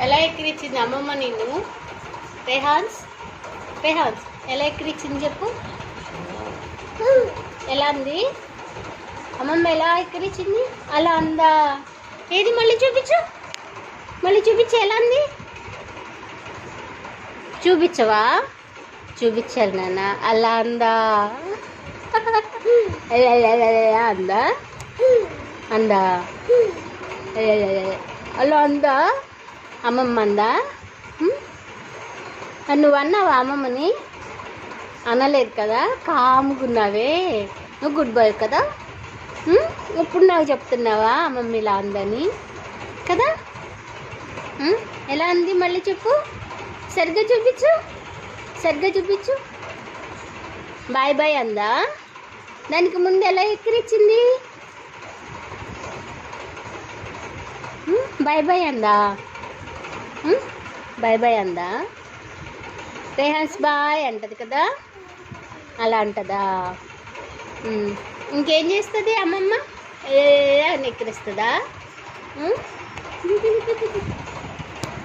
ఎలా ఎక్కిరిచ్చింది అమ్మమ్మ నిన్ను? రేహాన్స్ రేహాన్స్ ఎలా ఎక్కిరిచ్చింది చెప్పు. ఎలా అంది అమ్మమ్మ? ఎలా ఎక్కిరిచ్చింది? అలా అందా? ఏది మళ్ళీ చూపించు, మళ్ళీ చూపించు. ఎలా అంది చూపించవా? చూపించాలి నాన్న. అలా అందా? అందా అందా? అలా అందా? అమ్మమ్మ అందా? నువ్వు అన్నావా అమ్మమ్మని? అనలేదు కదా, కాముకున్నావే. నువ్వు గుడ్ బాయ్ కదా. ఇప్పుడు నాకు చెప్తున్నావా అమ్మమ్మ ఇలా అందని కదా? ఎలా అంది మళ్ళీ చెప్పు, సరిగ్గా చూపించు, సరిగ్గా చూపించు. బాయ్ బాయ్ అందా? దానికి ముందు ఎలా ఎక్కిరిచ్చింది? బాయ్ బాయ్ అందా? బాయ్ బాయ్ అందా? రేహాన్స్ బాయ్ అంటది కదా, అలా అంటదా? ఇంకేం చేస్తుంది అమ్మమ్మ? అని ఎక్కిరిస్తుందా?